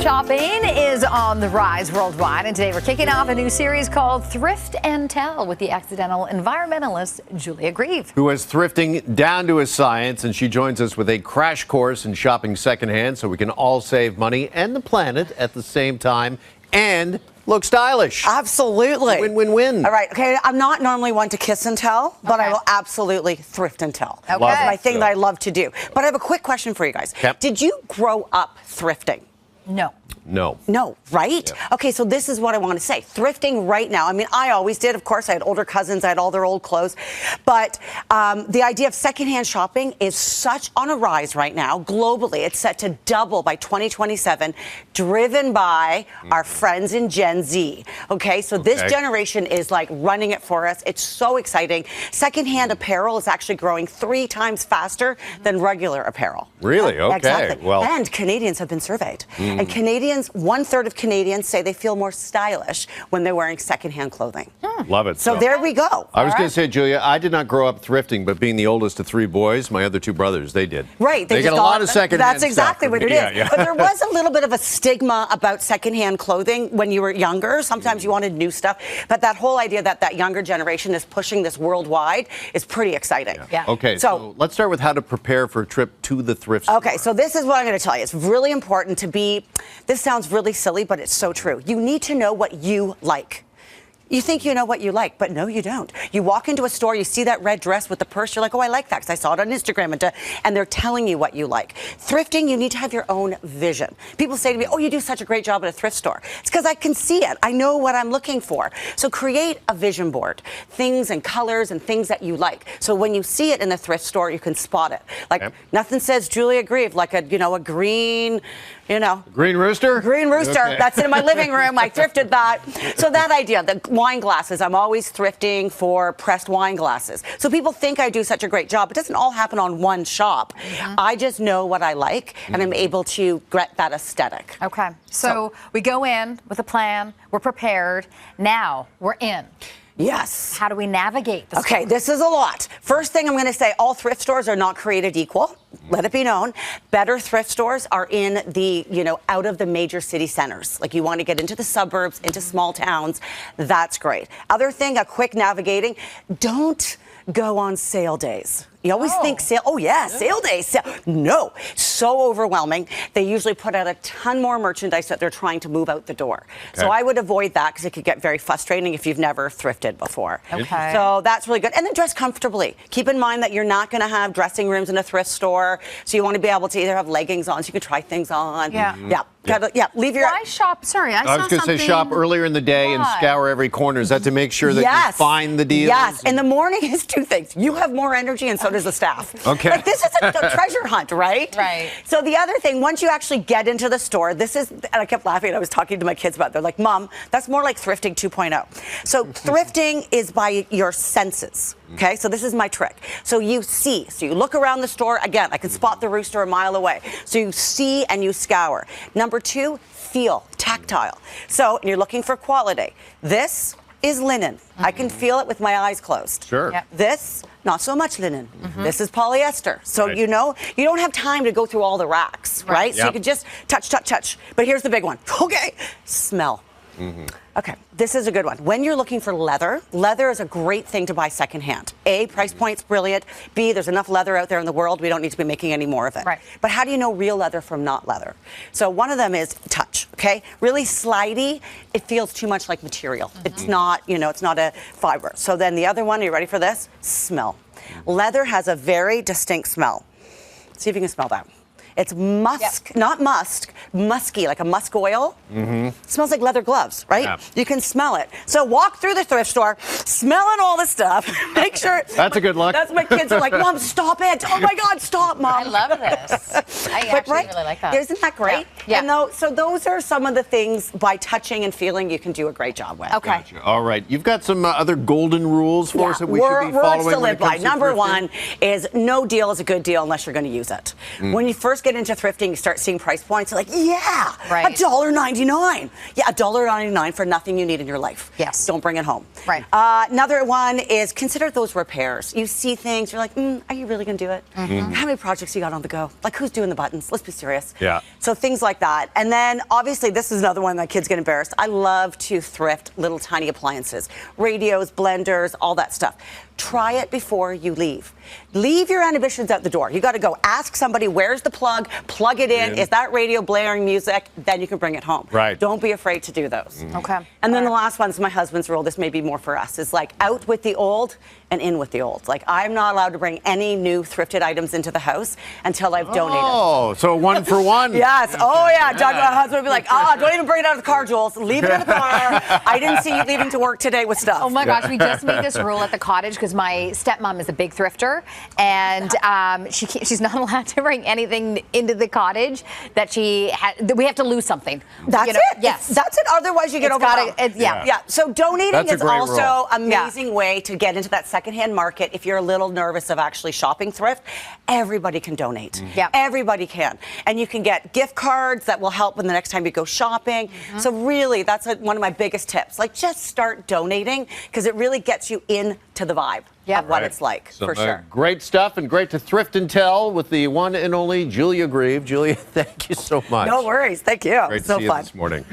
Shopping is on the rise worldwide, and today we're kicking off a new series called Thrift and Tell with the accidental environmentalist Julia Grieve, who is thrifting down to a science, and she joins us with a crash course in shopping secondhand so we can all save money and the planet at the same time and look stylish. Absolutely. Win-win-win. All right. Okay. I'm not normally one to kiss and tell, but Okay. I will absolutely thrift and tell. Okay. It's my thing that I love to do. But I have a quick question for you guys. Yep. Did you grow up thrifting? No. No. No, right? Yep. Okay, so this is what I want to say. Thrifting right now, I mean, I always did. Of course, I had older cousins. I had all their old clothes. But the idea of secondhand shopping is such on a rise right now. Globally, it's set to double by 2027, driven by our friends in Gen Z. Okay, so this generation is like running it for us. It's so exciting. Secondhand apparel is actually growing 3 times faster than regular apparel. Really? Okay. Exactly. Well. And Canadians have been surveyed. And Canadians, 1/3 of Canadians say they feel more stylish when they're wearing secondhand clothing. Love it. So there we go. I was going to say, Julia, I did not grow up thrifting, but being the oldest of 3 boys, my other 2 brothers, they did. Right. They just got a lot of secondhand That's exactly stuff. what it is. Yeah, yeah. But there was a little bit of a stigma about secondhand clothing when you were younger. Sometimes you wanted new stuff. But that whole idea that that younger generation is pushing this worldwide is pretty exciting. Yeah. Okay, so let's start with how to prepare for a trip to the thrift store. Okay, so this is what I'm going to tell you. It's really important to be, this sounds really silly, but it's so true. You need to know what you like. You think you know what you like, but no, you don't. You walk into a store, you see that red dress with the purse, you're like, oh, I like that because I saw it on Instagram, and they're telling you what you like. Thrifting, you need to have your own vision. People say to me, oh, you do such a great job at a thrift store. It's because I can see it. I know what I'm looking for. So create a vision board, things and colors and things that you like. So when you see it in the thrift store, you can spot it. Like nothing says Julia Grieve like a green, Green rooster? Green rooster. Okay. That's in my living room. I thrifted that. So that idea, the wine glasses, I'm always thrifting for pressed wine glasses. So people think I do such a great job. It doesn't all happen on one shop. I just know what I like, and I'm able to get that aesthetic. Okay. So we go in with a plan. We're prepared. Now we're in. Yes. How do we navigate this? Okay, this is a lot. First thing I'm going to say, all thrift stores are not created equal. Let it be known. Better thrift stores are in the, out of the major city centers. Like you want to get into the suburbs, into small towns. That's great. Other thing, a quick navigating, don't go on sale days. You always think sale, sale days. No, so overwhelming. They usually put out a ton more merchandise that they're trying to move out the door. So I would avoid that because it could get very frustrating if you've never thrifted before. Okay. So that's really good. And then dress comfortably. Keep in mind that you're not going to have dressing rooms in a thrift store. So you want to be able to either have leggings on so you can try things on. Yeah. Leave your... Why shop? Sorry, I was going to say shop earlier in the day and scour every corner. Is that to make sure that you find the deals? Yes. In the morning is 2 things. You have more energy and so does the staff. Okay. Like this is a treasure hunt, right? Right. So the other thing, once you actually get into the store, this is, and I kept laughing, and I was talking to my kids about it. They're like, Mom, that's more like thrifting 2.0. So thrifting is by your senses. Okay, so this is my trick. So you see, so you look around the store. Again, I can spot the rooster a mile away. So you see and you scour. Number 2, feel, tactile. So and you're looking for quality. This is linen. I can feel it with my eyes closed. Sure. Yep. This, not so much linen. This is polyester. So you don't have time to go through all the racks, right? So you can just touch. But here's the big one. Okay, smell. Okay, this is a good one. When you're looking for leather, leather is a great thing to buy secondhand. A, price point's brilliant. B, there's enough leather out there in the world. We don't need to be making any more of it. Right. But how do you know real leather from not leather? So one of them is touch, okay? Really slidey, it feels too much like material. It's not, it's not a fiber. So then the other one, are you ready for this? Smell. Leather has a very distinct smell. See if you can smell that. It's musk, not musk, musky, like a musk oil. Smells like leather gloves, right? Yeah. You can smell it. So walk through the thrift store, smelling all the stuff. Make sure. That's a good look. That's my kids are like, Mom, stop it. Oh my God, stop, Mom. I love this. I actually really like that. Isn't that great? Yeah. And so those are some of the things by touching and feeling you can do a great job with. Okay. Gotcha. All right. You've got some other golden rules for us that we should be following. Words to live by. Number Number one one is no deal is a good deal unless you're going to use it. When you first first get into thrifting, you start seeing price points. You're like, yeah, Right. $1.99. Yeah, $1.99 for nothing you need in your life. Yes. Don't bring it home. Right. Another one is consider those repairs. You see things, you're like, are you really going to do it? How many projects you got on the go? Like, who's doing the buttons? Let's be serious. Yeah. So things like that. And then, obviously, this is another one that kids get embarrassed. I love to thrift little tiny appliances, radios, blenders, all that stuff. Try it before you leave. Leave your inhibitions out the door. You got to go ask somebody, where's the plug it in. Is that radio blaring music? Then you can bring it home. Right. Don't be afraid to do those. Okay. And then the last one is my husband's rule. This may be more for us. Is like out with the old and in with the old. Like, I'm not allowed to bring any new thrifted items into the house until I've donated. Oh, so 1 for 1. Yes. Oh, yeah. Doug, my husband would be like, don't even bring it out of the car, Jules. Leave it in the car. I didn't see you leaving to work today with stuff. Oh my gosh, we just made this rule at the cottage because my stepmom is a big thrifter, and she's not allowed to bring anything into the cottage that we have to lose something. That's you know? it. Yes, that's it. Otherwise, you get overwhelmed. Yeah. So donating That's a is great also rule. an amazing way to get into that secondhand market. If you're a little nervous of actually shopping thrift, everybody can donate. Yeah. Everybody can, and you can get gift cards that will help when the next time you go shopping. So really, that's one of my biggest tips. Like, just start donating because it really gets you into the vibe of what it's like, So, for sure. Great stuff, and great to thrift and tell with the one and only Julia Grieve. Julia, thank you so much. No worries. Thank you. Great to So see you fun. this morning.